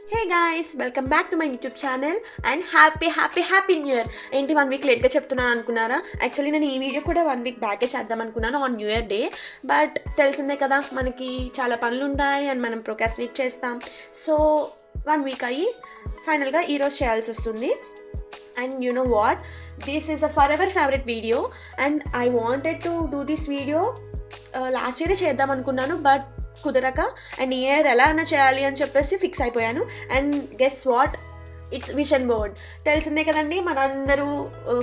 Hey guys, welcome back to my YouTube channel and happy new year. ఏంటి 1 week లేట్గా చెప్తున్నాను అనుకున్నారా? Actually నేను ఈ వీడియో కూడా 1 వీక్ బ్యాకే చేద్దాం అనుకున్నాను on new year day. But తెలిసిందే కదా, మనకి చాలా పనులు ఉంటాయి అండ్ మనం ప్రొకాస్టినేట్ చేస్తాం. సో 1 వీక్ అయ్యి ఫైనల్గా ఈరోజు చేయాల్సి వస్తుంది. And you know what, this is a for ever favourite video and I wanted to do this video last ఇయరే చేద్దాం అనుకున్నాను, బట్ కుదరక అండ్ ఈ ఇయర్ ఎలా అయినా చేయాలి అని చెప్పేసి ఫిక్స్ అయిపోయాను. And guess what, it's vision board. తెలిసిందే కదండి, మనందరూ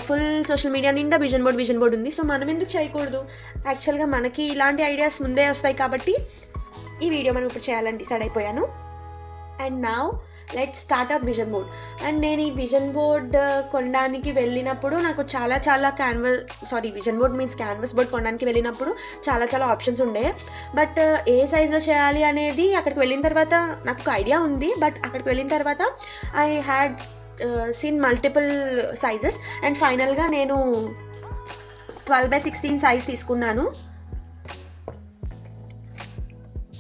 ఫుల్ సోషల్ మీడియా నిండా విజన్ బోర్డ్ ఉంది. సో మనం ఎందుకు చేయకూడదు? యాక్చువల్గా మనకి ఇలాంటి ఐడియాస్ ముందే వస్తాయి కాబట్టి ఈ వీడియో మనం ఇప్పుడు చేయాలని డిసైడ్ అయిపోయాను. And now let's start our vision board. And నేను ఈ విజన్ బోర్డ్ కొనడానికి వెళ్ళినప్పుడు నాకు చాలా vision board means canvas board కొనడానికి వెళ్ళినప్పుడు చాలా ఆప్షన్స్ ఉండే. బట్ ఏ సైజులో చేయాలి అనేది అక్కడికి వెళ్ళిన తర్వాత నాకు ఒక ఐడియా ఉంది. బట్ అక్కడికి వెళ్ళిన తర్వాత I had seen multiple sizes and ఫైనల్గా నేను 12x16 సైజ్ తీసుకున్నాను.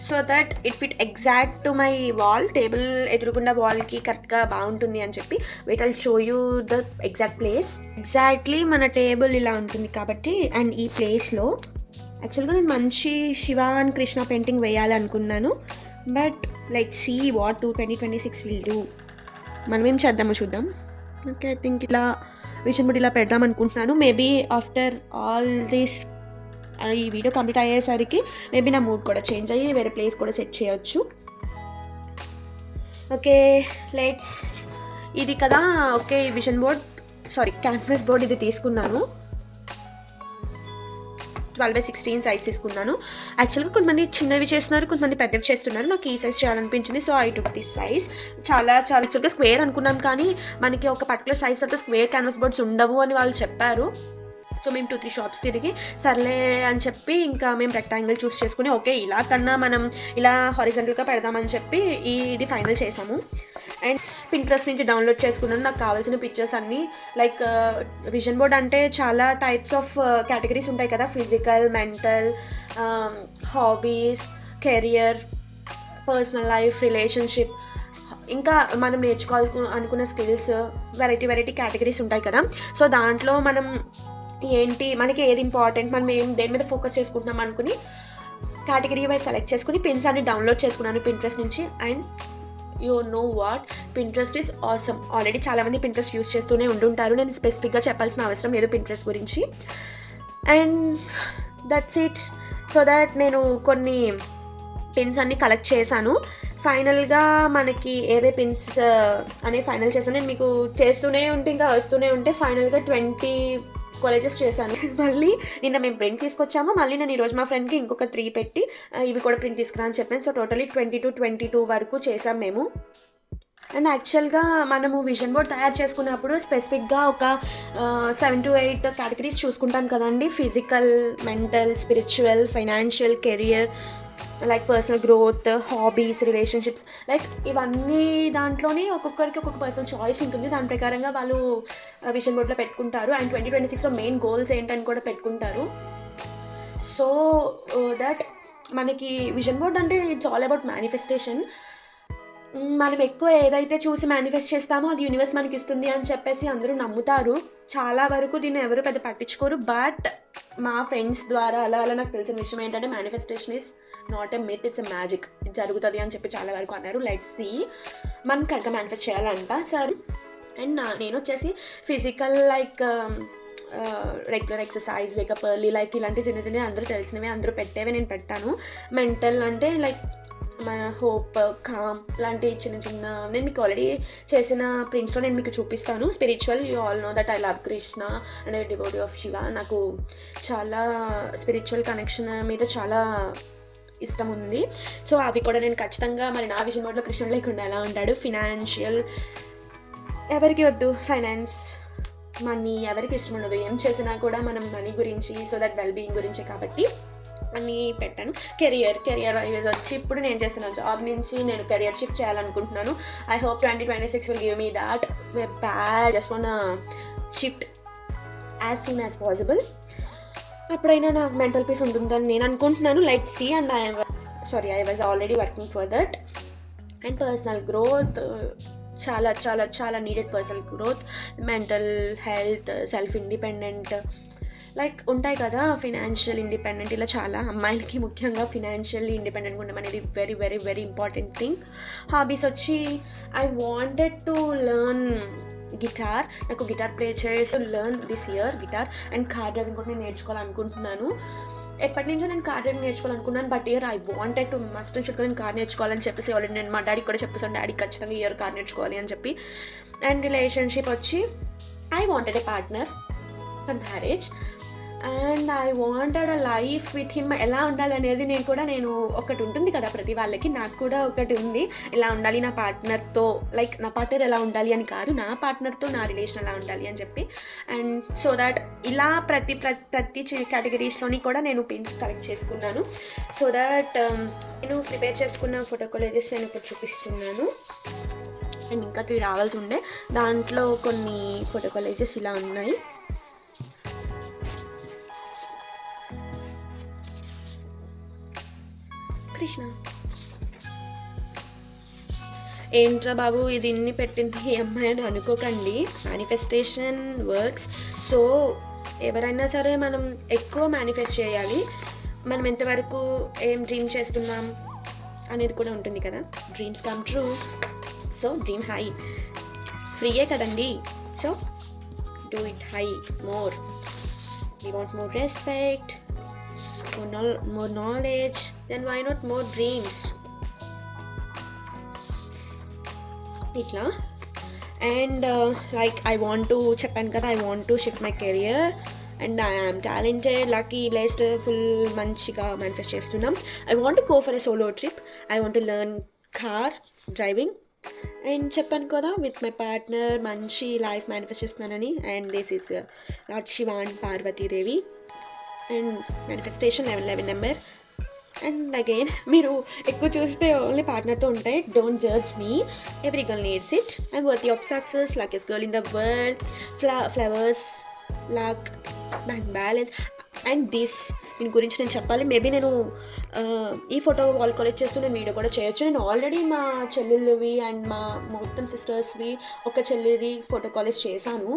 So that it fit exact to my wall. Table ఎదురుకుండా వాల్కి కరెక్ట్గా బాగుంటుంది అని చెప్పి wait I'll show you the exact place. Exactly మన టేబుల్ ఇలా ఉంటుంది కాబట్టి. అండ్ ఈ ప్లేస్లో యాక్చువల్గా నేను మంచి శివ అండ్ కృష్ణ పెయింటింగ్ వేయాలి అనుకున్నాను. But let's see what 2026 will do. మనం ఏం చేద్దామో చూద్దాం. ఓకే, ఐ థింక్ ఇలా విజన్ బోర్డ్ ఇలా పెడదాం అనుకుంటున్నాను. మేబీ ఆఫ్టర్ ఆల్ దిస్ ఈ వీడియో కంప్లీట్ అయ్యేసరికి మేబీ నా మూడ్ కూడా చేంజ్ అయ్యి వేరే ప్లేస్ కూడా సెట్ చేయొచ్చు. Okay, let's. ఇది కదా, okay, vision board canvas board ఇది తీసుకున్నాను. 12x16 సైజ్ తీసుకున్నాను. యాక్చువల్గా కొంతమంది చిన్నవి చేస్తున్నారు, కొంతమంది పెద్దవి చేస్తున్నారు. నాకు ఈ సైజ్ చేయాలనిపించింది, so I took this size. చాలా యాక్చువల్గా స్క్వేర్ అనుకున్నాం, కానీ మనకి ఒక పర్టికులర్ సైజ్ అయితే స్క్వేర్ క్యాన్వాస్ బోర్డ్స్ ఉండవు అని వాళ్ళు చెప్పారు. సో మేము 2-3 షాప్స్ తిరిగి సర్లే అని చెప్పి ఇంకా మేము రెక్టాంగిల్ చూస్ చేసుకుని ఓకే ఇలా కన్నా మనం ఇలా హారిజంటల్గా పెడదామని చెప్పి ఇది ఫైనల్ చేసాము. అండ్ పింట్రెస్ట్ నుంచి డౌన్లోడ్ చేసుకున్నాను నాకు కావాల్సిన పిక్చర్స్ అన్నీ. లైక్ విజన్ బోర్డ్ అంటే చాలా టైప్స్ ఆఫ్ కేటగిరీస్ ఉంటాయి కదా, physical, mental, hobbies, career, personal life, relationship, ఇంకా మనం నేర్చుకోవాలి అనుకున్న స్కిల్స్, వెరైటీ కేటగిరీస్ ఉంటాయి కదా. సో దాంట్లో మనం ఏంటి, మనకి ఏది ఇంపార్టెంట్, మనం దేని మీద ఫోకస్ చేసుకుంటున్నాం అనుకుని కేటగిరీ వైజ్ సెలెక్ట్ చేసుకుని పిన్స్ అన్ని డౌన్లోడ్ చేసుకున్నాను పింట్రెస్ట్ నుంచి. And you know what, Pinterest is awesome. Already చాలామంది పింట్రెస్ట్ యూస్ చేస్తూనే ఉంటుంటారు, నేను స్పెసిఫిక్గా చెప్పాల్సిన అవసరం లేదు పింట్రెస్ట్ గురించి. And that's it. So that నేను కొన్ని పిన్స్ అన్ని కలెక్ట్ చేశాను. ఫైనల్గా మనకి ఏవే పిన్స్ అనేవి ఫైనల్ చేశాను. నేను మీకు చేస్తూనే ఉంటే ఫైనల్గా 20 కాలేజెస్ చేశాను. మళ్ళీ నిన్న మేము ప్రింట్ తీసుకొచ్చాము. మళ్ళీ నేను ఈరోజు మా ఫ్రెండ్కి ఇంకొక 3 పెట్టి ఇవి కూడా ప్రింట్ తీసుకురా అని చెప్పాను. సో టోటలీ 22 వరకు చేసాం మేము. అండ్ యాక్చువల్గా మనము విజన్ బోర్డ్ తయారు చేసుకున్నప్పుడు స్పెసిఫిక్గా ఒక 7 to 8 కేటగిరీస్ చూసుకుంటాం కదండి. Physical, mental, spiritual, financial, career, like personal growth, hobbies, relationships, like ఇవన్నీ దాంట్లోనే ఒక్కొక్కరికి ఒక్కొక్క పర్సనల్ చాయిస్ ఉంటుంది. దాని ప్రకారంగా వాళ్ళు విజన్ బోర్డ్లో పెట్టుకుంటారు. అండ్ 2026లో మెయిన్ గోల్స్ ఏంటని కూడా పెట్టుకుంటారు. సో దట్ మనకి విజన్ బోర్డ్ అంటే ఇట్స్ ఆల్ అబౌట్ మేనిఫెస్టేషన్. మనం ఎక్కువ ఏదైతే చూసి మేనిఫెస్ట్ చేస్తామో అది యూనివర్స్ మనకి ఇస్తుంది అని చెప్పేసి అందరూ నమ్ముతారు. చాలా వరకు దీన్ని ఎవరు పెద్ద పట్టించుకోరు. బట్ మా ఫ్రెండ్స్ ద్వారా అలా నాకు తెలిసిన విషయం ఏంటంటే manifestation is not a myth, it's a magic. జరుగుతుంది అని చెప్పి చాలా వరకు అన్నారు. లెట్స్ సీ, మనం కరెక్ట్గా మేనిఫెస్ట్ చేయాలంట సార్. అండ్ నేను వచ్చేసి physical like regular exercise, wake up early, like ఇలాంటి చిన్న అందరూ తెలిసినవి అందరూ పెట్టేవి నేను పెట్టాను. మెంటల్ అంటే లైక్ హోప్, కామ్ లాంటి చిన్న నేను మీకు ఆల్రెడీ చేసిన ప్రింట్స్లో నేను మీకు చూపిస్తాను. Spiritual, you all know that I love Krishna and I devotee of Shiva. నాకు చాలా స్పిరిచువల్ కనెక్షన్ మీద చాలా ఇష్టం ఉంది. సో అవి కూడా నేను ఖచ్చితంగా, మరి నా విజన్ బోర్డ్లో కృష్ణుడు లేకుండా ఎలా ఉంటాడు. ఫినాన్షియల్, ఎవరికి వద్దు ఫైనాన్స్, మనీ ఎవరికి ఇష్టం ఉండదు. ఏం చేసినా కూడా మనం మనీ గురించి, సో దట్ వెల్ బీయింగ్ గురించే కాబట్టి అని పెట్టాను. కెరియర్ వైజ్ వచ్చి ఇప్పుడు నేను చేస్తున్న జాబ్ నుంచి నేను కెరియర్ షిఫ్ట్ చేయాలనుకుంటున్నాను. I hope 2026 will give me that bad just one shift as soon as possible. అప్పుడైనా నాకు మెంటల్ పీస్ ఉంటుందని నేను అనుకుంటున్నాను. Let's see. And I was already working for that. And personal growth, చాలా చాలా చాలా needed personal growth, mental health, self independent, like ఉంటాయి కదా, ఫినాన్షియల్ ఇండిపెండెంట్. ఇలా చాలా అమ్మాయిలకి ముఖ్యంగా ఫినాన్షియల్లీ ఇండిపెండెంట్గా ఉండడం అనేది very very very important thing. Hobbies వచ్చి I wanted to learn guitar. నాకు గిటార్ ప్లే చేసి learn this year guitar. And car driving కూడా నేను నేర్చుకోవాలనుకుంటున్నాను. ఎప్పటి నుంచో నేను కార్ డ్రైవింగ్ నేర్చుకోవాలనుకున్నాను, but year I wanted to must should నేను కార్ నేర్చుకోవాలని చెప్పేసి ఆల్రెడీ నేను మా డాడీకి కూడా చెప్పేసాను, డాడీ ఖచ్చితంగా ఇయర్ కార్ నేర్చుకోవాలి అని చెప్పి. అండ్ రిలేషన్షిప్ వచ్చి I wanted a partner for marriage and I wanted a life with him. ఎలా ఉండాలి అనేది నేను ఒకటి ఉంటుంది కదా ప్రతి వాళ్ళకి, నాకు కూడా ఒకటి ఉంది, ఎలా ఉండాలి నా పార్ట్నర్తో, లైక్ నా పార్ట్నర్ ఎలా ఉండాలి అని కాదు, నా పార్ట్నర్తో నా రిలేషన్ ఎలా ఉండాలి అని చెప్పి. అండ్ సో దట్ ఇలా ప్రతి కేటగిరీస్లోని కూడా నేను పిన్స్ కలెక్ట్ చేసుకున్నాను. సో దట్ నేను ప్రిపేర్ చేసుకున్న ఫోటో కాలేజెస్ నేను ఇప్పుడు చూపిస్తున్నాను. అండ్ ఇంకా 3 రావాల్సి ఉండే, దాంట్లో కొన్ని ఫోటో కాలేజెస్ ఇలా ఉన్నాయి. కృష్ణ ఏంట్రా బాబు ఇది ఇన్ని పెట్టింది ఈ అమ్మాయి అని అనుకోకండి, మేనిఫెస్టేషన్ వర్క్స్. సో ఎవరైనా సరే మనం ఎక్కువ మేనిఫెస్ట్ చేయాలి, మనం ఎంతవరకు ఏం డ్రీమ్ చేస్తున్నాం అనేది కూడా ఉంటుంది కదా. Dreams come true, so dream high, ఫ్రీయే కదండి. So do it high more. We want more respect, more knowledge, then why not more dreams? Itla. And like I want to చెప్పాను కదా, I want to shift my career and I am talented, lucky, blessed, full మంచిగా manifest చేస్తున్నాం. I want to go for a solo trip. I want to learn car driving and చెప్పాను కదా with my partner మంచి life manifest చేస్తున్నానని. And this is lord Shiva and Parvatidevi. And manifestation 11 number. And again మీరు ఎక్కువ చూస్తే only పార్ట్నర్తో ఉంటాయి. Don't judge me, every girl needs it. I'm worthy of success, luckiest girl in the world, flowers, luck, bank balance. And this దీని గురించి నేను చెప్పాలి. Maybe నేను ఈ ఫోటో వాల్ కాలేజ్ చేస్తూ నేను వీడియో కూడా చేయొచ్చు. నేను ఆల్రెడీ మా చెల్లెళ్ళవి అండ్ మా మొత్తం సిస్టర్స్వి ఒక చెల్లిది ఫోటో కాలేజ్ చేశాను.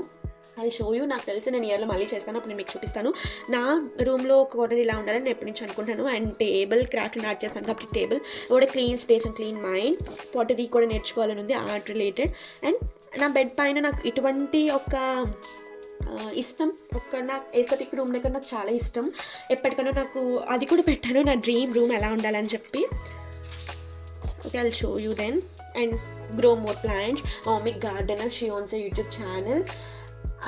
I show you. నాకు తెలిసి నేను ఇయర్లో మళ్ళీ చేస్తాను, అప్పుడు నేను మీకు చూపిస్తాను. నా రూమ్లో ఒక కార్నర్ ఇలా ఉండాలని నేను ఎప్పటి నుంచి అనుకుంటాను. అండ్ టేబుల్ క్రాఫ్ట్ని యాడ్ చేస్తాను కాబట్టి టేబుల్ కూడా clean space and clean mind. Pottery కూడా నేర్చుకోవాలని ఉంది, ఆర్ట్ రిలేటెడ్. అండ్ నా బెడ్ పైన నాకు ఇటువంటి ఒక ఇష్టం, ఒక నాకు ఎస్థెటిక్ రూమ్ దగ్గర నాకు చాలా ఇష్టం. ఎప్పటికైనా నాకు అది కూడా పెట్టాను, నా డ్రీమ్ రూమ్ ఎలా ఉండాలని చెప్పి. Okay, I'll show you then. And grow more plants. మా mummy gardener, she owns a YouTube channel.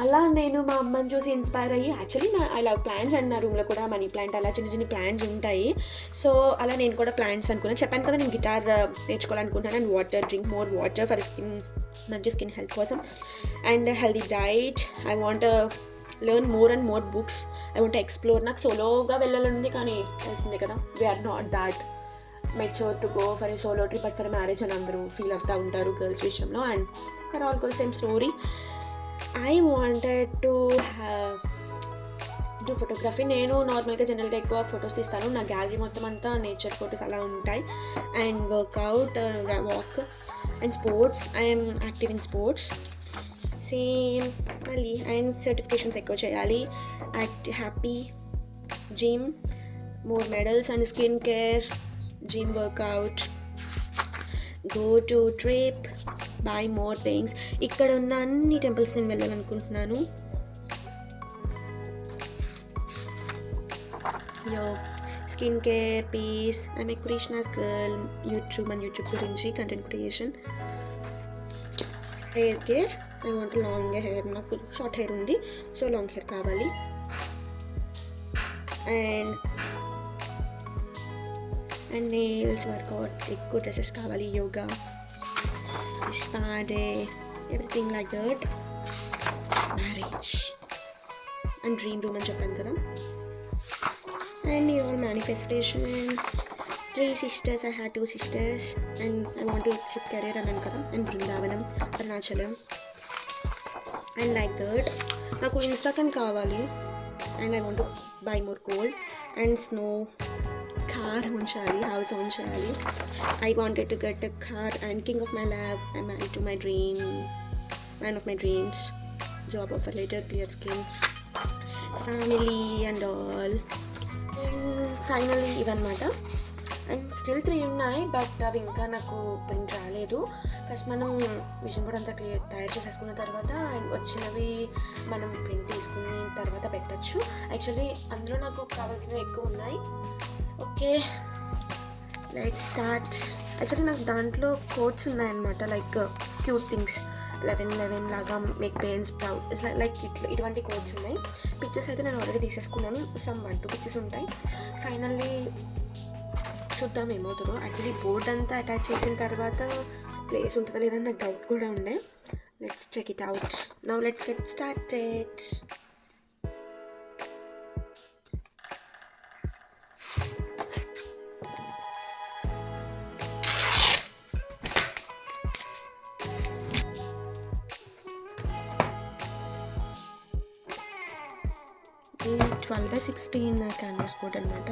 అలా నేను మా అమ్మని చూసి ఇన్స్పైర్ అయ్యి, actually I love plants and నా రూమ్లో కూడా మనీ ప్లాంట్ అలా చిన్న చిన్న ప్లాంట్స్ ఉంటాయి. సో అలా నేను కూడా ప్లాంట్స్ అనుకున్నాను. చెప్పాను కదా నేను గిటార్ నేర్చుకోవాలనుకుంటున్నాను. And water, drink more water for skin, మంచి స్కిన్ హెల్త్ కోసం. And healthy diet. I want learn more and more books. I want explore. నాకు సోలోగా వెళ్ళాలనుంది, కానీ తెలిసిందే కదా we are not that mature to go for a solo trip, but for marriage అని అందరూ ఫీల్ అవుతూ ఉంటారు గర్ల్స్ విషయంలో. And for all girls same story. I wanted to do photography. నేను నార్మల్గా జనరల్గా ఎక్కువ ఫొటోస్ తీస్తాను. నా గ్యాలరీ మొత్తం అంతా నేచర్ ఫొటోస్ అలా ఉంటాయి. And workout, walk and sports. I'm active in sports same మళ్ళీ. అండ్ సర్టిఫికేషన్స్ ఎక్కువ చేయాలి. Happy, gym, more medals and skin care, gym workout, go to trip, buy more things. ఇక్కడ ఉన్న అన్ని టెంపుల్స్ నేను వెళ్ళాలనుకుంటున్నాను. Skin care, peace, I'm a Krishna's girl. YouTube and YouTube గురించి content creation. Hair care, I want long hair. నాకు short hair ఉంది, సో long hair కావాలి. అండ్ నెయిల్స్, వర్కౌట్, ఎక్కువ డ్రెస్సెస్ కావాలి, yoga, spa day, everything like that. Marriage and dream room అని చెప్పాను కదా. And your manifestation. 3 sisters, I had 2 sisters and I want to shift career అన్నాను కదా. And Brindavanam, Arunachalam and like that. నాకు Instagram కావాలి. And I want to buy more gold and snow car on చేయాలి, house on చేయాలి. I wanted to get a car and king of my life, I man to my dream, man of my dreams, job offer letter, clear skins, family and all. And finally ఇవన్నమాట. And still 3 ఉన్నాయి, but అవి ఇంకా నాకు print రాలేదు. First మనం vision board అంతా తయారు చేసేసుకున్న తర్వాత అండ్ వచ్చినవి మనం ప్రింట్ తీసుకున్న తర్వాత పెట్టచ్చు. యాక్చువల్లీ అందులో నాకు కావాల్సినవి ఎక్కువ ఉన్నాయి. Okay, like start. యాక్చువల్లీ నాకు దాంట్లో కోడ్స్ ఉన్నాయన్నమాట, లైక్ క్యూట్ థింగ్స్ 11 లాగా మేక్ పేరెంట్స్ ప్రౌడ్, లైక్ ఇటువంటి కోడ్స్ ఉన్నాయి. పిక్చర్స్ అయితే నేను ఆల్రెడీ తీసేసుకున్నాను, సమ్ 1-2 పిక్చర్స్ ఉంటాయి. ఫైనల్లీ చూద్దాం ఏమవుతుందో. యాక్చువల్లీ బోర్డ్ అంతా అటాచ్ చేసిన తర్వాత ప్లేస్ ఉంటుందా లేదని నాకు డౌట్ కూడా ఉండే. Let's check it out. Now let's get started. ఇది 12x16 క్యాన్వాస్ బోర్డ్ అనమాట.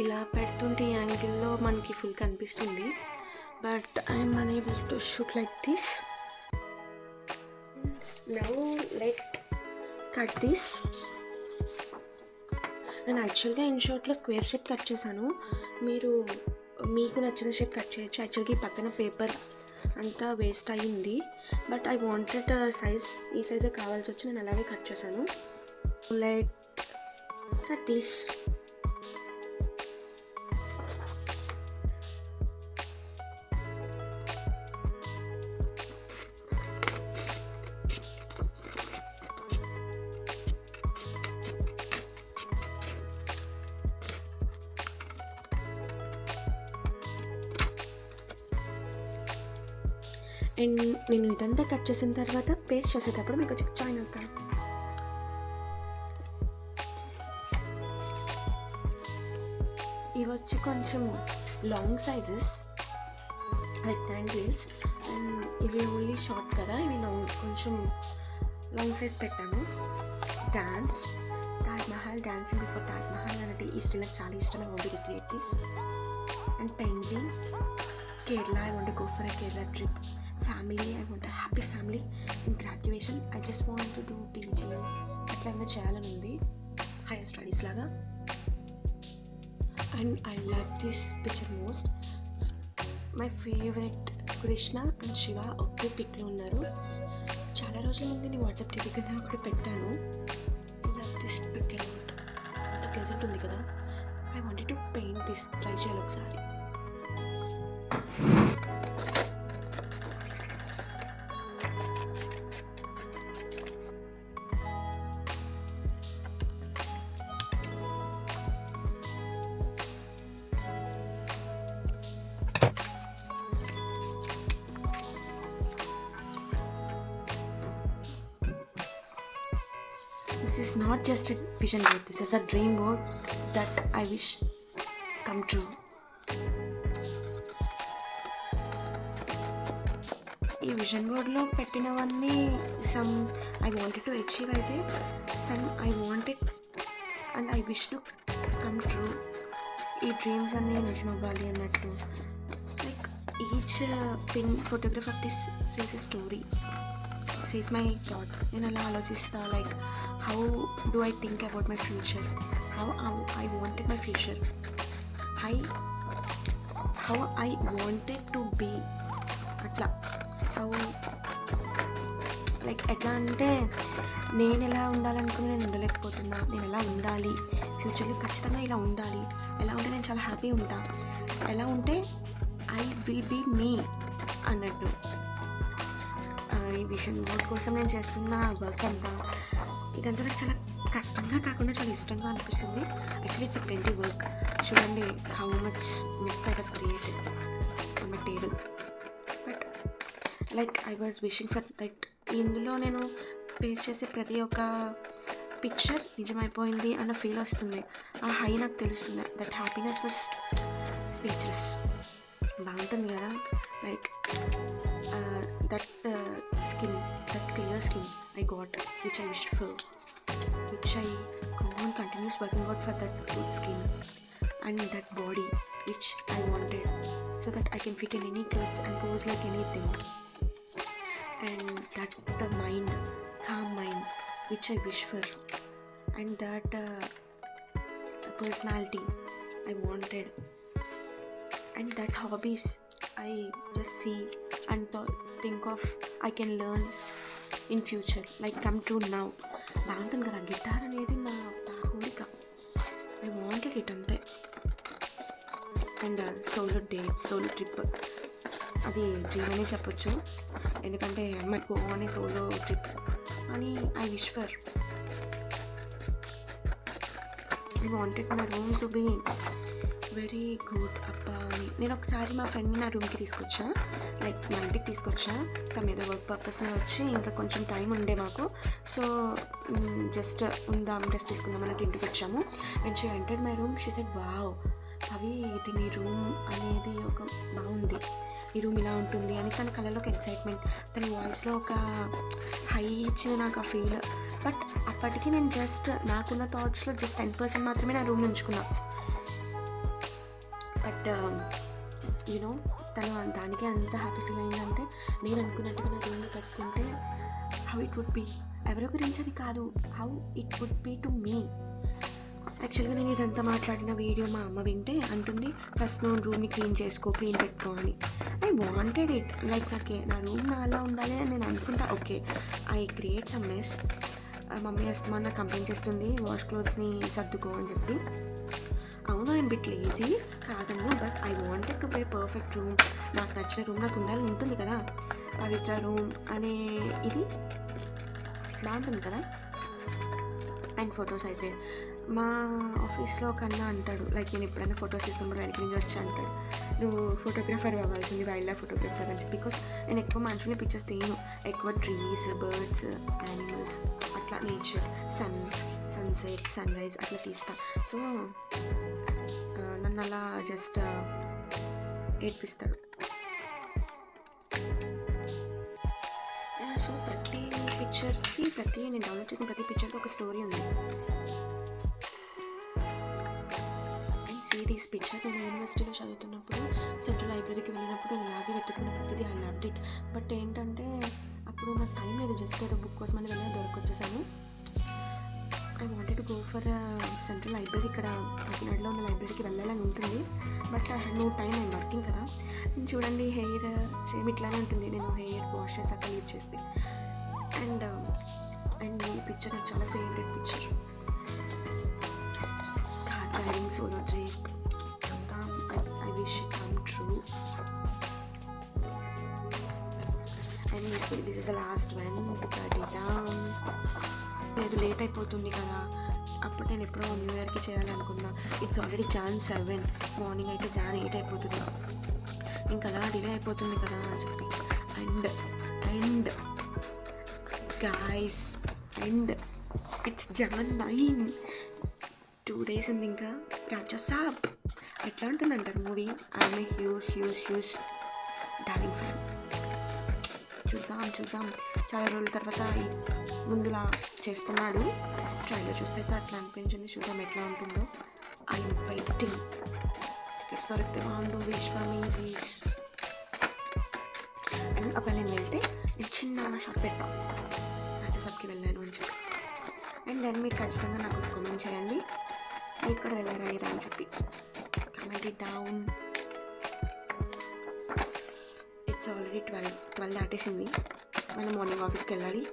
ఇలా పెడుతుంటే ఈ యాంగిల్లో మనకి ఫుల్ కనిపిస్తుంది, but I'm unable to shoot like this. Now let cut this. నేను యాక్చువల్గా ఇన్షార్ట్లో స్క్వేర్ షేప్ కట్ చేశాను, మీకు నచ్చిన షేప్ కట్ చేయొచ్చు. యాక్చువల్గా ఈ పక్కన పేపర్ అంతా వేస్ట్ అయ్యింది, బట్ ఐ వాంటెడ్ సైజ్, ఈ సైజే కావాల్సి వచ్చి నేను అలాగే కట్ చేశాను. Let cut this. అండ్ నేను ఇదంతా కట్ చేసిన తర్వాత పేస్ట్ చేసేటప్పుడు మీకు జాయిన్ అవుతాను. ఇవి వచ్చి కొంచెం లాంగ్ సైజెస్, రెక్టాంగిల్స్, అండ్ ఇవి ఓన్లీ షార్ట్ కదా, ఇవి కొంచెం లాంగ్ సైజ్ పెట్టాను. Dance, Taj Mahal, dancing before Taj Mahal అంటే ఈ స్టిల్ నాకు చాలా ఇష్టం. I want to recreate this. And painting, Kerala, I want to go for a Kerala trip. Family, I want happy family. In graduation I just want to do PG, అట్లా ఏమైనా చేయాలని ఉంది, higher studies లాగా. And I love this picture most. My favourite Krishna and Shiva ఒకే పిక్లో ఉన్నారు. చాలా రోజుల ముందు నేను వాట్సాప్ టీవీ కింద ఒకటి పెట్టాను. ఐ లవ్ దిస్ పిక్ అనమాట, అంత ప్లెజెంట్ ఉంది కదా. I wanted to paint this, try చేయాలి ఒకసారి. This is not just a vision board, this is a dream board that I wish come true. ఈ విజన్ బోర్డ్లో పెట్టినవన్నీ some I wanted to achieve అయితే, some I wanted and I wish to come true. ఈ dreams అన్నీ నిజం అవ్వాలి అన్నట్టు. Like each pin photograph of this says a story, says my thought. నేను అలా ఆలోచిస్తా, like how do I think about my future, how I wanted my future, how I wanted to be, అట్లా. How like ఎట్లా అంటే నేను ఎలా ఉండాలనుకుని నేను ఉండలేకపోతున్నా, నేను ఎలా ఉండాలి ఫ్యూచర్లో, ఖచ్చితంగా ఇలా ఉండాలి, ఎలా ఉంటే నేను చాలా హ్యాపీ ఉంటా, ఎలా ఉంటే ఐ విల్ బీ మీ అన్నట్టు. ఈ విజన్ బోర్డ్ కోసం నేను చేస్తున్న వర్క్ అంతా, ఇదంతా నాకు చాలా కష్టంగా కాకుండా చాలా ఇష్టంగా అనిపిస్తుంది. Actually it's a plenty work. చూడండి how much mess I was created on my table. But like I was wishing for that. ఇందులో నేను పేస్ట్ చేసే ప్రతి ఒక్క పిక్చర్ నిజమైపోయింది అన్న ఫీల్ వస్తుంది, ఆ హై నాకు తెలుస్తుంది. That happiness was speechless. బాగుంటుంది కదా. Like that skin, that clear skin I got, which I wished for. which I go on continuous working out for that good skin and that body which I wanted, so that I can fit in any clothes and pose like anything. And that the mind, calm mind, which I wish for, and that personality I wanted, and that hobbies I just see and think of I can learn in future, like come true now. బాగుంటుంది కదా guitar అనేది నా కోరిక, I wanted it అంతే. And solo date, solo trip, అది dream అనే చెప్పొచ్చు, ఎందుకంటే my go on a solo trip అని I wish for. I wanted my room to be very good అబ్బా అని. నేను ఒకసారి మా ఫ్రెండ్ని నా రూమ్కి తీసుకొచ్చా, లైక్ మా ఇంటికి తీసుకొచ్చా, సమ్ ఏదో వర్క్ పర్పస్ మీద వచ్చి, ఇంకా కొంచెం టైం ఉండే మాకు, సో జస్ట్ ఉందాం డ్రెస్ తీసుకుందాం అన్నట్టు ఇంటికి వచ్చాము. And she entered my room, she said wow అవి ఇది నీ రూమ్ అనేది ఒక బాగుంది, ఈ రూమ్ ఇలా ఉంటుంది అని. తన కళలో ఒక ఎక్సైట్మెంట్, తన వాయిస్లో ఒక హై ఇచ్చిన నాకు ఆ ఫీల్. బట్ అప్పటికి నేను జస్ట్ నాకున్న థాట్స్లో జస్ట్ 10% మాత్రమే నా రూమ్ ఉంచుకున్నా. బట్ యూనో తను దానికి అంత హ్యాపీ ఫీల్ అయిందంటే, నేను అనుకున్నట్టుగా నా రూమ్లో పెట్టుకుంటే హౌ ఇట్ వుడ్ బీ, ఎవరో గురించి అని కాదు, how it would be to me. యాక్చువల్గా నేను ఇదంతా మాట్లాడిన వీడియో మా అమ్మ వింటే అంటుంది, ఫస్ట్ నువ్వు రూమ్ని క్లీన్ చేసుకో, క్లీన్ పెట్టుకో అని. ఐ వాంటెడ్ ఇట్, లైక్ నా రూమ్ అలా ఉండాలి అని నేను అనుకుంటా. Okay, I create some mess. Mummy వస్తామని నాకు కంప్లైంట్ చేస్తుంది, వాష్ క్లోత్స్ని సర్దుకో అని చెప్పి. అవును, నేను బిట్ లేజీ కాదను, but I wanted to be perfect room. నాకు నచ్చిన రూమ్ నాకు ఉండాలని ఉంటుంది కదా, పవిత్ర రూమ్ అనే ఇది బాగుంటుంది కదా. అండ్ ఫొటోస్ అయితే మా ఆఫీస్లో కన్నా అంటాడు, లైక్ నేను ఎప్పుడైనా ఫొటోస్ తీసుకున్నప్పుడు వెనక నుంచి వచ్చి అంటాడు, నువ్వు ఫోటోగ్రాఫర్ అవ్వాల్సింది, వైల్డ్ లైఫ్ ఫోటోగ్రాఫర్ అని చెప్పి. బికాస్ నేను ఎక్కువ మనుషుల్ని పిక్చర్స్ తీయను, ఎక్కువ ట్రీస్, బర్డ్స్, యానిమల్స్, అట్లా నేచర్, సన్సెట్, సన్ రైజ్ అట్లా తీస్తా. సో నన్ను అలా జస్ట్ ఏడ్పిస్తాడు. సో ప్రతి పిక్చర్కి, నేను డౌన్లోడ్ చేసిన ప్రతి పిక్చర్కి ఒక స్టోరీ ఉంది. అండ్ సీ దిస్ పిక్చర్, నేను యూనివర్సిటీలో చదువుతున్నప్పుడు సెంట్రల్ లైబ్రరీకి వెళ్ళినప్పుడు ఇలాగే వెతుక్కున్న ప్రతిదీ ఐ లవ్డ్ ఇట్. బట్ ఏంటంటే అప్పుడు నాకు టైం లేదు, జస్ట్ ఏదో బుక్ కోసం అని వెళ్ళి దొరకొచ్చేసాను. I wanted to go for central library, ఇక్కడ కాకినాడలో ఉన్న లైబ్రరీకి వెళ్ళాలని ఉంటుంది, but I had no time, I'm working కదా. చూడండి హెయిర్ సేమ్ ఇట్లానే ఉంటుంది, నేను హెయిర్ వాష్ చేసాక లీవ్ చేస్తే. అండ్ ఈ పిక్చర్ నాకు చాలా favourite picture. Car driving, solo trip, I wish it come true. And this is the last one. లేదు, లేట్ అయిపోతుంది కదా, అప్పుడు నేను ఎప్పుడో న్యూ ఇయర్కి చేయాలనుకున్నా. ఇట్స్ ఆల్రెడీ Jan 7, మార్నింగ్ అయితే Jan 8 అయిపోతుంది, ఇంకా అలా డిలే అయిపోతుంది కదా అని చెప్పి. And guys, and it's Jan 9, 2 days ఉంది ఇంకా. Catches up. ఎట్లా ఉంటుందంటారు movie? I'm a huge darling fan. చూద్దాం చాలా రోజుల తర్వాత ముందులా చేస్తున్నాడు. ట్రైలర్ చూస్తే అయితే అట్లా అనిపించింది, చూద్దాం ఎట్లా ఉంటుందో. I'm waiting. టికెట్స్ దొరికితే బాగుండు, wish for me please. And ఒకవేళ నేను వెళ్తే నేను చిన్న షాప్ పెడతాం, రాజసబ్కి వెళ్ళాను అని చెప్పి. అండ్ దెన్ మీరు ఖచ్చితంగా నాకు కామెంట్ చేయండి, మీరు కూడా వెళ్ళారా అని చెప్పి. Comment it down. It's already 12 దాటేసింది, మనం మార్నింగ్ ఆఫీస్కి వెళ్ళాలి.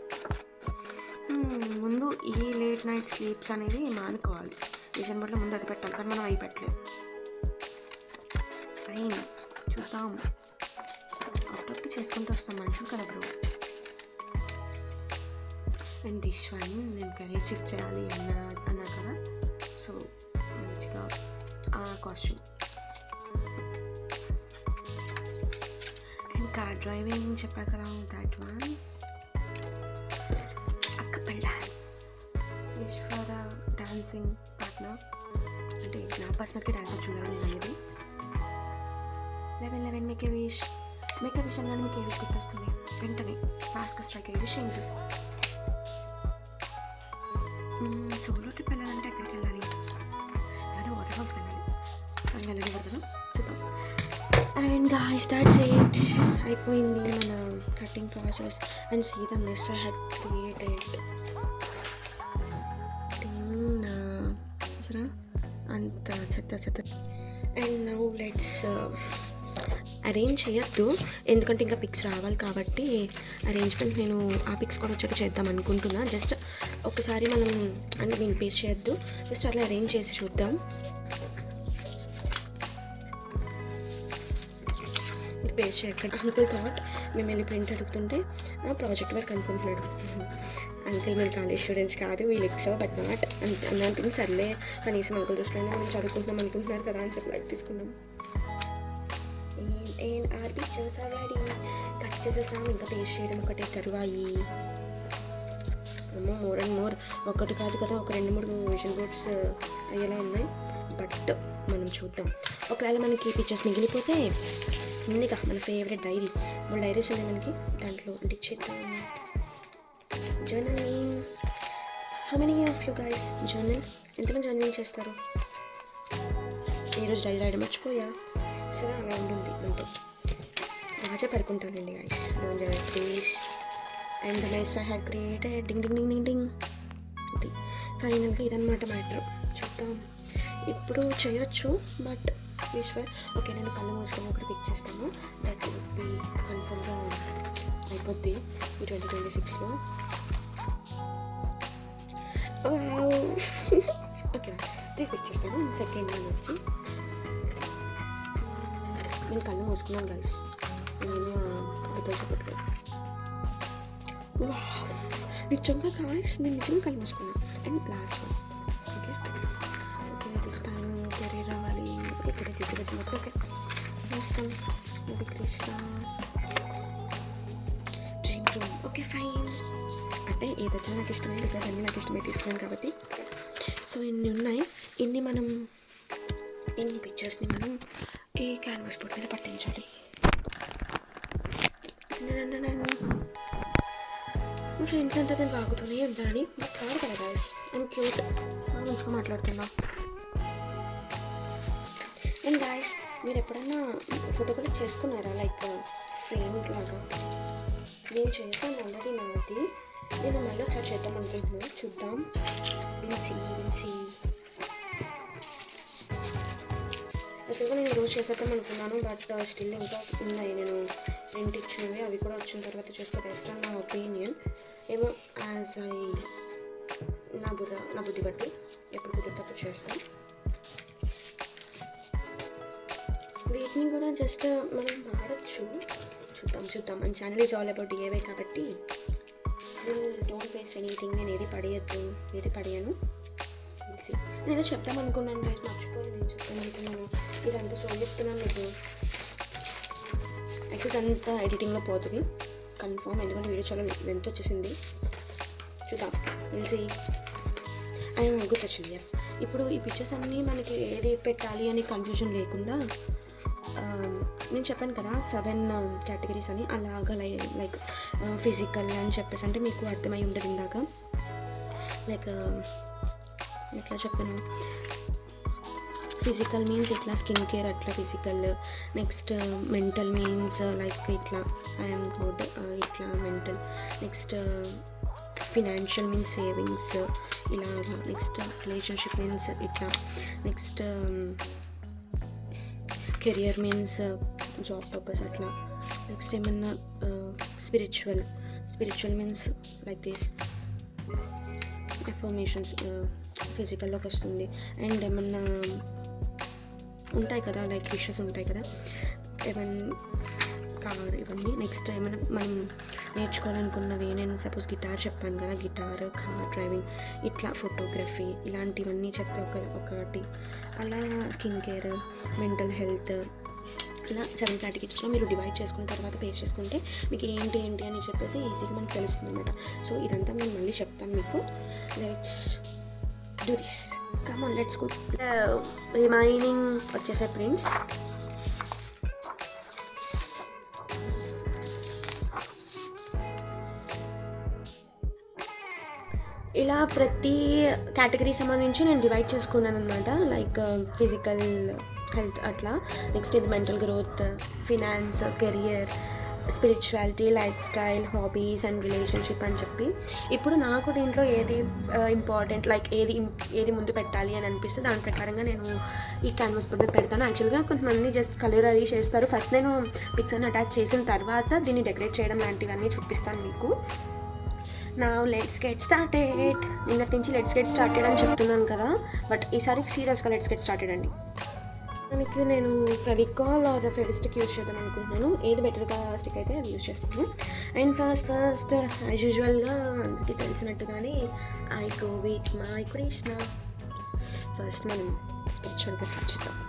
ముందు ఈ లేట్ నైట్ స్లీప్స్ అనేది మానుకోవాలి. డిసెంబర్లో ముందు అది పెట్టాలి, కానీ మనం అవి పెట్టలేము. అయినా చూద్దాం, అప్పుడప్పుడు చేసుకుంటూ వస్తాం, మనుషులు కదా బ్రో. అండ్ దిస్ వన్ నేను కెరీర్ షిఫ్ట్ చేయాలి అన్నా కదా, సో మంచిగా ఆ కాస్ట్యూమ్. అండ్ కార్ డ్రైవింగ్ చెప్పా కదా, that one. A couple dance, wish for dancing partner, అంటే నా పార్ట్నర్కి డాన్స్ చూడాలి అనేది. 11 మేక్ ఏ విష్ అనగానే మీకు ఏ విష్ గుర్తొస్తుంది? వెంటనే ఫాస్ట్గా స్ట్రైక్ అయ్యే విష్ ఏంటి? సోలో ట్రిప్ వెళ్ళాలంటే ఎక్కడికి వెళ్ళాలి? అంటే వాటర్ ఫాల్స్కి వెళ్ళాలి. కానీ వెళ్ళనివ్వరు కదా, చూద్దాం. అండ్ గాయ్స్ దట్స్ ఇట్, అయిపోయింది మన cutting process. And see the mess I had created. అంత చెత్త. అండ్ నౌ లెట్స్ అరేంజ్ చేయొద్దు, ఎందుకంటే ఇంకా పిక్స్ రావాలి కాబట్టి అరేంజ్మెంట్ నేను ఆ పిక్స్ కూడా వచ్చాక చేద్దాం అనుకుంటున్నా. జస్ట్ ఒకసారి మనం అంటే నేను పేస్ట్ చేయొద్దు, జస్ట్ అట్లా అరేంజ్ చేసి చూద్దాం. పేస్ట్ చేయక్కడ అంకుల్ థాట్ మేము వెళ్ళి ప్రింట్ అడుగుతుంటే ప్రాజెక్ట్ వర్క్ అనుకుంటున్నాడు. అంకుల్ మేము కాలేజ్ స్టూడెంట్స్ కాదు, వీళ్ళు ఎక్సో బట్ నాట్ అన్నట్టు. సర్లే కనీసం అంకుల్ దృష్టిలో మనం చదువుకుంటున్నాం అనుకుంటున్నారు కదా అని చెప్పి లైట్ తీసుకున్నాం. And our pictures already cut చేసేసాము, ఇంకా పేస్ట్ చేయడం ఒకటే తరువాయి. అమ్మో మోర్ అండ్ మోర్, ఒకటి కాదు కదా, ఒక 2-3 విజన్ బోర్డ్స్ అయ్యేలా ఉన్నాయి. బట్ మనం చూద్దాం, ఒకవేళ మనకి పిక్చర్స్ మిగిలిపోతే ముందుగా మన ఫేవరెట్ డైరీ, 3 డైరీస్ ఉన్నాయి మనకి, దాంట్లో డిచ్ చేద్దాం. Journaling, how many of you guys journal? ఎంతమంది జర్నలింగ్ చేస్తారు? ఈరోజు డైరీ రాయడం మర్చిపోయా, సరే అలా ఉంటుంది అంతే. రాజా పడుకుంటానండి guys, please. And the mess I had created, ding ding ding ding ding. ఇది ఫైనల్గా ఇదన్నమాట మ్యాటర్. చూద్దాం, ఇప్పుడు చేయొచ్చు బట్ ఈశ్వర్ ఓకే. నేను కళ్ళు మూసుకొని ఒకటి పిక్ చేస్తాను, దట్ వుడ్ బి కన్ఫర్మ్గా అయిపోద్ది ఈ 2026లో. ఓకే 3 పిక్ చేస్తాను. సెకండ్ వన్ వచ్చి నేను కళ్ళు మూసుకున్నాను గైస్, నేను అబద్ధాలు చెప్పట్లేదు. నిజంగా గాయస్ నేను నిజంగా కళ్ళు మూసుకున్నాను. And last one okay this time career రావాలి. ఇక్కడ వచ్చినప్పుడు ఓకే లాస్ట్ వన్ ఇది Krishna dream room. Okay fine, అంటే ఏదొచ్చినా నాకు ఇష్టమే, బికాజ్ అన్నీ నాకు ఇష్టమే తీసుకున్నాను కాబట్టి. సో ఇన్ని ఉన్నాయి, ఇన్ని పిక్చర్స్ని మనం ఈ క్యాన్వాస్ బోర్డ్ మీద పట్టించాలి. మా ఫ్రెండ్స్ అంటే నేను వాగుతూనే ఉంటానని బట్ కాదు కదా గాయస్, అండ్ క్యూట్ మంచిగా మాట్లాడుతున్నా. అండ్ గాయస్ మీరు ఎప్పుడన్నా ఫోటో క్లిక్ చేసుకున్నారా, లైక్ ఫ్రేమ్ లాగా? నేను చేశాను ఆల్రెడీ నాది, నేను మళ్ళీ ఒకసారి చేద్దాం అనుకుంటున్నాను, చూద్దాం. విల్సి యాక్చువల్గా నేను ఈరోజు చేసేద్దాం అనుకున్నాను బట్ స్టిల్ ఇంకా ఉన్నాయి, నేను ప్రింట్ ఇచ్చినవి, అవి కూడా వచ్చిన తర్వాత చేస్తే బెస్ట్ అని నా ఒపీనియన్. ఏమో యాజ్ నా బుద్ధి బట్టి ఎప్పుడు కుదిరితే చేస్తాం. వీటిని కూడా జస్ట్ మనం వాడచ్చు, చూద్దాం. మన channel is all about DIY కాబట్టి నేను డోంట్ వేస్ట్ ఎనీథింగ్, నేను ఏది పడేయను. నేను ఏదో చెప్తాం అనుకున్నాను గైస్, మర్చిపోయి నేను చెప్తాను అనుకున్నాను. ఇదంతా సో చెప్తున్నాను మీకు, యాక్చువల్ అంతా ఎడిటింగ్లో పోతుంది కన్ఫర్మ్, ఎందుకంటే వీడియో చాలా లెంత్ వచ్చేసింది. చూద్దాం తెలిసి అండ్ గుర్తొచ్చింది. ఎస్, ఇప్పుడు ఈ పిక్చర్స్ అన్నీ మనకి ఏది పెట్టాలి అని కన్ఫ్యూజన్ లేకుండా నేను చెప్పాను కదా 7 కేటగిరీస్ అని, అలాగా లైక్ ఫిజికల్ అని చెప్పేసి, అంటే మీకు అర్థమై ఉండదు ఇందాక, లైక్ ఎట్లా చెప్పాను, ఫిజికల్ మీన్స్ ఇట్లా స్కిన్ కేర్ అట్లా physical, next mental means like ఇట్లా ఐఎమ్ గుడ్ ఇట్లా mental, next financial means savings ఇలాగా, నెక్స్ట్ రిలేషన్షిప్ మీన్స్ ఇట్లా, next career means job purpose అట్లా, నెక్స్ట్ ఏమన్నా spiritual means like this affirmations ఫిజికల్లోకి వస్తుంది. అండ్ ఏమన్నా ఉంటాయి కదా లైక్ విషెస్ ఉంటాయి కదా, ఇవన్నీ నెక్స్ట్ ఏమైనా మనం నేర్చుకోవాలనుకున్నవి, నేను సపోజ్ గిటార్ చెప్పాను కదా, గిటార్, కార్ డ్రైవింగ్, ఇట్లా ఫోటోగ్రఫీ, ఇలాంటివన్నీ చెప్పి ఒకటి అలా, స్కిన్ కేర్, మెంటల్ హెల్త్, ఇలా 7 కేటగిరీస్లో మీరు డివైడ్ చేసుకున్న తర్వాత పేస్ట్ చేసుకుంటే మీకు ఏంటి అని చెప్పేసి ఈజీగా మనకు తెలుస్తుంది అనమాట. సో ఇదంతా నేను మళ్ళీ చెప్తాను మీకు. Let's do this, come on let's go. Remaining వచ్చేసే ప్రింట్స్ ఇలా ప్రతి కేటగిరీ సంబంధించి నేను డివైడ్ చేసుకున్నాను అనమాట. లైక్ ఫిజికల్ హెల్త్ అట్లా, నెక్స్ట్ ఇది mental growth, finance, career, spirituality, life style, hobbies and relationship అని చెప్పి. ఇప్పుడు నాకు దీంట్లో ఏది ఇంపార్టెంట్, లైక్ ఏది ముందు పెట్టాలి అని అనిపిస్తే దాని ప్రకారంగా నేను ఈ క్యాన్వాస్ బోర్డ్ పెడతాను. యాక్చువల్గా కొంతమంది జస్ట్ కలర్ అది చేస్తారు. ఫస్ట్ నేను పిక్స్ అని అటాచ్ చేసిన తర్వాత దీన్ని డెకరేట్ చేయడం లాంటివన్నీ చూపిస్తాను మీకు. నా లెట్స్ గెట్ స్టార్టెడ్. నిన్నటి నుంచి లెట్స్ గెట్ స్టార్టెడ్ అని చెప్తున్నాను కదా, బట్ ఈసారి సీరియస్గా లెట్స్ గెట్ స్టార్టెడ్ అండి. దానికి నేను ఫెవికాల్ ఆర్ ఫెవిస్టిక్ యూజ్ చేద్దాం అనుకుంటున్నాను. ఏది బెటర్గా స్టిక్ అయితే అది యూజ్ చేస్తాను. అండ్ ఫస్ట్ యాజ్ యూజువల్గా అందరికీ తెలిసినట్టుగానే I go with my Krishna. First మనం స్పిరిచువల్గా స్టార్ట్ చేద్దాం.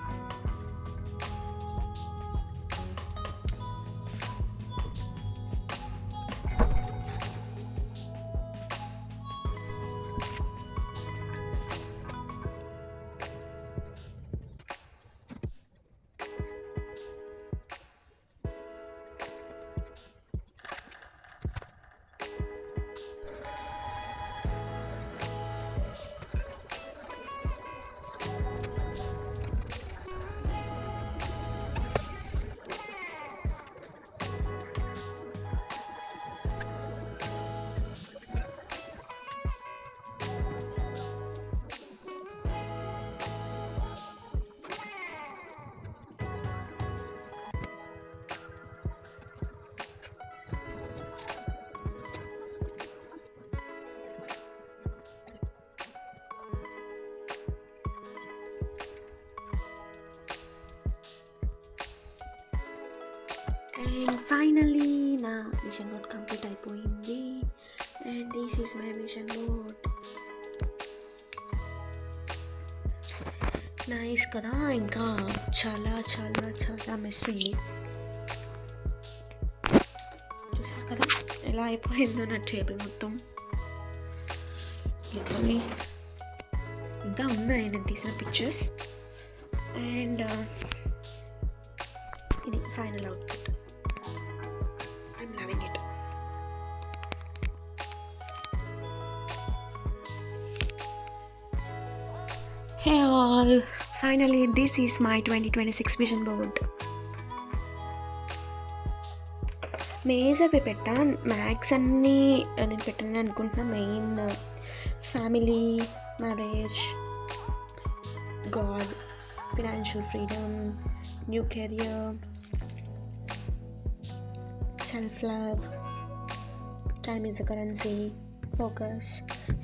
అండ్ ఫైనల్లీ నా విజన్ బోర్డ్ కంప్లీట్ అయిపోయింది. And this is my vision board. Nice కదా. ఇంకా చాలా చాలా చాలా మెస్ ఉంది. చూసారు కదా ఎలా అయిపోయిందో నా టేబుల్ మొత్తం. లిటరల్లీ ఇంకా ఉన్నాయి నేను తీసిన పిక్చర్స్. అండ్ ఇది final output. I'm loving it. Hey all, finally this is my 2026 vision board. Major పెట్టా, మ్యాథ్స్ అన్నీ నేను పెట్టాను అనుకుంటున్నా. Main family, marriage, God, financial freedom, new career, self-love, time is a currency, focus,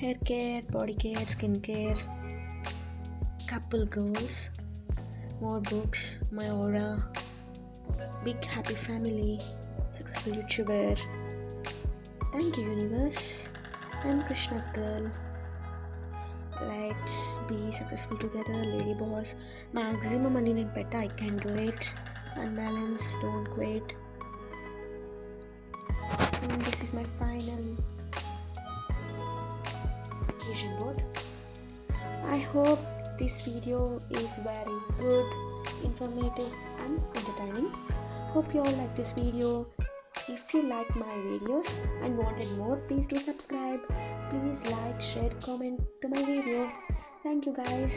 hair care, body care, skin care, couple goals, more books, my aura, big happy family, successful YouTuber. Thank you universe, I'm Krishna's girl. Let's be successful together, lady boss. Maximum money in petta, I can do it. Unbalance, don't quit. And this is my final vision board. I hope this video is very good, informative and entertaining. Hope you all like this video. If you like my videos and wanted more, please do subscribe. Please like, share, comment to my video. Thank you guys.